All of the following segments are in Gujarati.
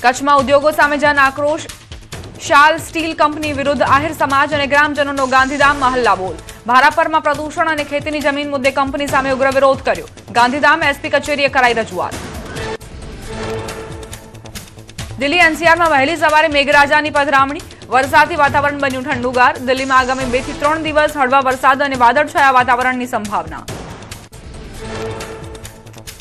કચ્છમાં ઉદ્યોગો સામે જન આક્રોશ. શાલ સ્ટીલ કંપની વિરુદ્ધ આહિર સમાજ અને ગ્રામજનોનો ગાંધીધામમાં હલ્લાબોલ. ભારાપરમાં પ્રદૂષણ અને ખેતીની જમીન મુદ્દે કંપની સામે ઉગ્ર વિરોધ કર્યો. ગાંધીધામ એસપી કચેરીએ કરાઈ રજૂઆત. દિલ્હી એનસીઆરમાં વહેલી સવારે મેઘરાજાની પધરામણી. વરસાદથી વાતાવરણ બન્યું ઠંડુગાર. દિલ્હીમાં આગામી 2 થી 3 દિવસ હળવા વરસાદ અને વાદળછાયા વાતાવરણની સંભાવના.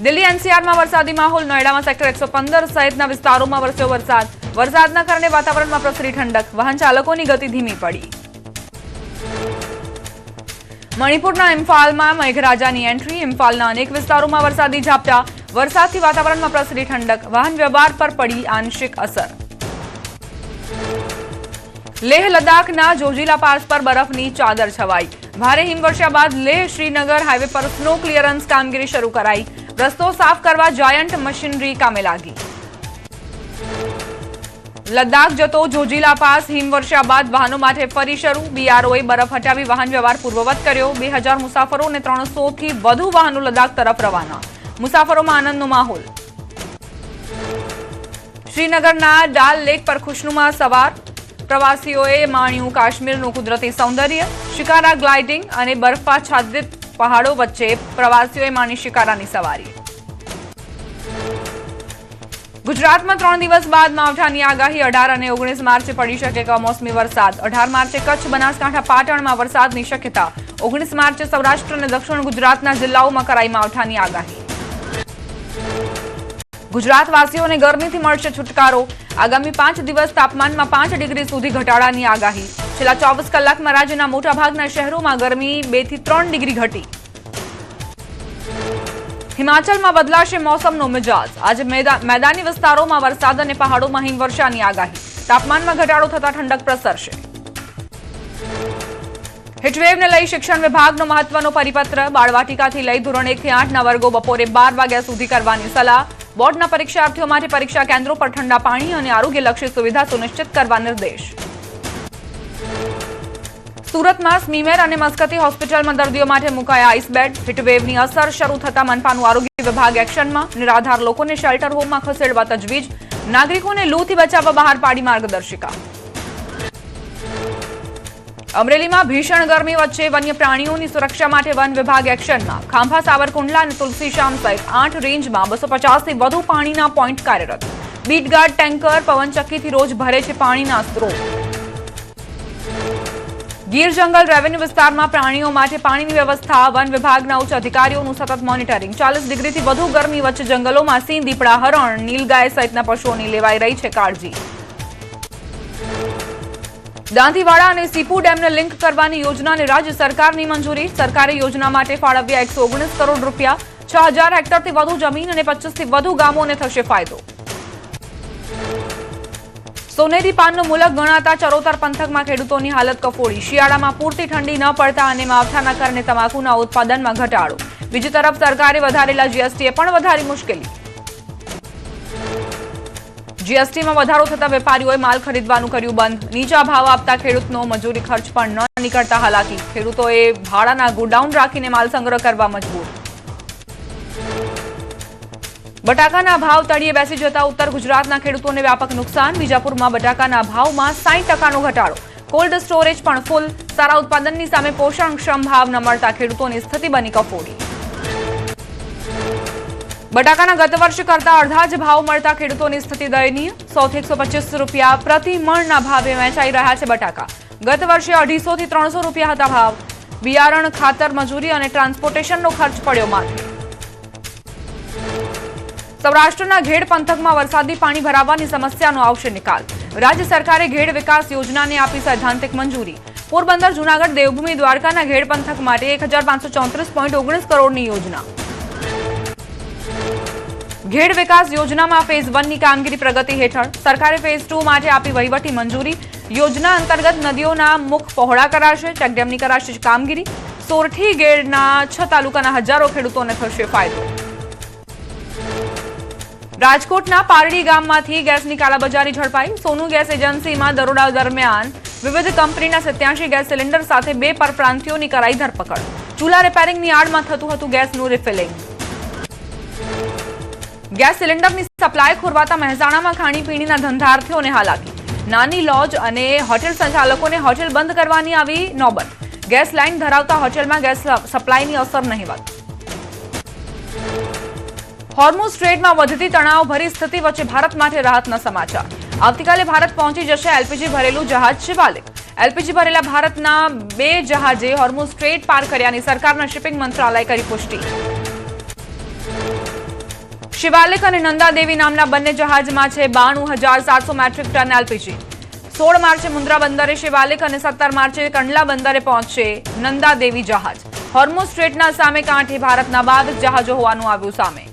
દિલ્હી એનસીઆરમાં વરસાદી માહોલ. નોઈડામાં સેક્ટર 115 સહિતના વિસ્તારોમાં વરસ્યો વરસાદ. વરસાદના કારણે વાતાવરણમાં પ્રસરી ઠંડક. વાહન ચાલકોની ગતિ ધીમી પડી. મણિપુરના ઇમ્ફાલમાં મેઘરાજાની એન્ટ્રી. ઇમ્ફાલના અનેક વિસ્તારોમાં વરસાદી ઝાપટા. વરસાદથી વાતાવરણમાં પ્રસરી ઠંડક. વાહન વ્યવહાર પર પડી આંશિક અસર. લેહ લદ્દાખના જોજીલા પાસ પર બરફની ચાદર છવાઈ. ભારે હિમવર્ષા બાદ લેહ શ્રીનગર હાઈવે પર સ્નો ક્લિયરન્સ કામગીરી શરૂ કરાઈ. રસ્તો સાફ કરવા જાયન્ટ મશીનરી કામે લાગી. લદ્દાખ જતો જોજીલા પાસ હિમવર્ષા બાદ વાહનો માટે ફરી શરૂ. બીઆરઓએ બરફ હટાવી વાહન વ્યવહાર પૂર્વવત કર્યો. 2000 મુસાફરો અને 300 થી વધુ વાહનો લદ્દાખ તરફ રવાના. મુસાફરોમાં આનંદનો માહોલ. શ્રીનગરના ડાલ લેક પર ખુશનુમા સવાર. પ્રવાસીઓએ માણ્યું કાશ્મીરનું કુદરતી સૌંદર્ય. શિકારા ગ્લાઇડિંગ અને બરફાચ્છાદિત પહાડો વચ્ચે પ્રવાસીઓએ માણી શિકારાની સવારી. ગુજરાતમાં 3 દિવસ બાદ માવઠાની આગાહી. 18 અને 19 માર્ચે પડી શકે કમોસમી વરસાદ. 18 માર્ચે કચ્છ, બનાસકાંઠા, પાટણમાં વરસાદની શક્યતા. 19 માર્ચે સૌરાષ્ટ્ર અને દક્ષિણ ગુજરાતના જિલ્લાઓમાં કરાઈ માવઠાની આગાહી. ગુજરાતવાસીઓને ગરમીથી મળશે છુટકારો. આગામી 5 દિવસ તાપમાનમાં 5 ડિગ્રી સુધી ઘટાડાની આગાહી. છેલ્લા 24 કલાકમાં રાજ્યના મોટાભાગના શહેરોમાં ગરમી 2 થી 3 ડિગ્રી ઘટી. હિમાચલમાં બદલાશે મોસમનો મિજાજ. આજે મેદાની વિસ્તારોમાં વરસાદ અને પહાડોમાં હિમવર્ષાની આગાહી. તાપમાનમાં ઘટાડો થતા ઠંડક પ્રસરશે. હીટવેવને લઈ શિક્ષણ વિભાગનો મહત્વનો પરિપત્ર. બાળવાટિકાથી લઈ ધોરણ 1 થી 8ના વર્ગો બપોરે 12 વાગ્યા સુધી કરવાની સલાહ. બોર્ડના પરીક્ષાર્થીઓ માટે પરીક્ષા કેન્દ્રો પર ઠંડા પાણી અને આરોગ્યલક્ષી સુવિધા સુનિશ્ચિત કરવા નિર્દેશ. સુરતમાં સ્મીમેર અને મસ્કતી હોસ્પિટલમાં દર્દીઓ માટે મુકાયા આઈસ બેડ. હીટવેવની અસર શરૂ થતા મનપાનું આરોગ્ય વિભાગ એક્શનમાં. નિરાધાર લોકોને શેલ્ટર હોમમાં ખસેડવા તજવીજ. નાગરિકોને લૂથી બચાવવા બહાર પાડી માર્ગદર્શિકા. અમરેલીમાં ભીષણ ગરમી વચ્ચે વન્ય પ્રાણીઓની સુરક્ષા માટે વન વિભાગ એક્શનમાં. ખાંભા, સાવરકુંડલા અને તુલસીશ્યામ સહિત 8 રેન્જમાં 250 થી વધુ પાણીના પોઈન્ટ કાર્યરત. બીટગાર્ડ ટેન્કર પવનચક્કીથી રોજ ભરે છે પાણીના સ્ત્રોત. ગીર જંગલ રેવન્યુ વિસ્તારમાં પ્રાણીઓ માટે પાણીની વ્યવસ્થા. વન વિભાગના ઉચ્ચ અધિકારીઓનું સતત મોનિટરિંગ. 40 ડિગ્રીથી વધુ ગરમી વચ્ચે જંગલોમાં સિંહ, દીપડા, હરણ, નીલગાય સહિતના પશુઓની લેવાઈ રહી છે કાળજી. દાંતીવાડા અને સીપુ ડેમને લિંક કરવાની યોજનાને રાજ્ય સરકારની મંજૂરી. સરકારે યોજના માટે ફાળવ્યા 119 કરોડ રૂપિયા. 6000 હેક્ટરથી વધુ જમીન અને 25 થી વધુ ગામોને થશે ફાયદો. સોનેરી પાનનો મુલક ગણાતા ચરોતર પંથકમાં ખેડૂતોની હાલત કફોડી. શિયાળામાં પૂરતી ઠંડી ન પડતા અને માવઠાના કારણે તમાકુના ઉત્પાદનમાં ઘટાડો. બીજી તરફ સરકારે વધારેલા જીએસટીએ પણ વધારી મુશ્કેલી. જીએસટીમાં વધારો થતા વેપારીઓએ માલ ખરીદવાનું કર્યું બંધ. નીચા ભાવ આપતા ખેડૂતનો મજૂરી ખર્ચ પણ ન નીકળતા હાલાકી. ખેડૂતોએ ભાડાના ગોડાઉન રાખીને માલ સંગ્રહ કરવા મજબૂર. બટાકાના ભાવ તળિયે બેસી જતા ઉત્તર ગુજરાતના ખેડૂતોને વ્યાપક નુકસાન. વિજાપુરમાં બટાકાના ભાવમાં 60% ઘટાડો. કોલ્ડ સ્ટોરેજ પણ ફૂલ. સારા ઉત્પાદનની સામે પોષણક્ષમ ભાવ ન મળતા ખેડૂતોની સ્થિતિ બની કફોડી. બટાકાના ગત વર્ષ કરતા અડધા જ ભાવ મળતા ખેડૂતોની સ્થિતિ દયનીય. 100 થી 125 રૂપિયા પ્રતિ મણના ભાવે વેચાઈ રહ્યા છે બટાકા. ગત વર્ષે 250 થી 300 રૂપિયા હતા ભાવ. બિયારણ, ખાતર, મજૂરી અને ટ્રાન્સપોર્ટેશનનો ખર્ચ પડ્યો માથે. સૌરાષ્ટ્રના ઘેડ પંથકમાં વરસાદી પાણી ભરાવાની સમસ્યાનો આવશે નિકાલ. રાજ્ય સરકારે ઘેડ વિકાસ યોજનાને આપી સૈદ્ધાંતિક મંજૂરી. પોરબંદર, જૂનાગઢ, દેવભૂમિ, દ્વારકાના ઘેડ પંથક માટે 1534.19 કરોડની યોજના. ઘેડ વિકાસ યોજનામાં ફેઝ 1ની કામગીરી પ્રગતિ હેઠળ. સરકારે ફેઝ 2 માટે આપી વહીવટી મંજૂરી. યોજના અંતર્ગત નદીઓના મુખ પહોળા કરાશે. ચેકડેમની કરાશે કામગીરી. સોરઠી ઘેડના 6 તાલુકાના હજારો ખેડૂતોને થશે ફાયદો. રાજકોટના પારડી ગામમાંથી ગેસની કાળાબજારી ઝડપાઈ. સોનુ ગેસ એજન્સીમાં દરોડા દરમિયાન વિવિધ કંપનીના 87 ગેસ સિલિન્ડર સાથે 2 પરપ્રાંતિયોની કરાઈ ધરપકડ. ચૂલા રિપેરિંગની આડમાં થતું હતું ગેસનું રિફિલિંગ. ગેસ સિલિન્ડરની સપ્લાય ખોરવાતા મહેસાણામાં ખાણીપીણીના ધંધાર્થીઓને હાલાકી. નાની લોજ અને હોટેલ સંચાલકોને હોટેલ બંધ કરવાની આવી નોબત. ગેસ લાઇન ધરાવતા હોટેલમાં ગેસ સપ્લાયની અસર નહીવત. હોર્મુઝ સ્ટ્રેટમાં વધતી તણાવભરી સ્થિતિ વચ્ચે ભારત માટે રાહતના સમાચાર. આવતીકાલે ભારત પહોંચી જશે એલપીજી ભરેલું જહાજ શિવાલિક. એલપીજી ભરેલા ભારતના 2 જહાજે હોર્મુઝ સ્ટ્રેટ પાર કર્યાની સરકારના શિપિંગ મંત્રાલયે કરી પુષ્ટિ. શિવાલિક અને નંદાદેવી નામના બંને જહાજમાં છે 92,700 મેટ્રિક ટન એલપીજી. 16 માર્ચે મુન્દ્રા બંદરે શિવાલિક અને 17 માર્ચે કંડલા બંદરે પહોંચશે નંદાદેવી જહાજ. હોર્મુઝ સ્ટ્રેટના સામે કાંઠે ભારતના 22 જહાજો હોવાનું આવ્યું સામે.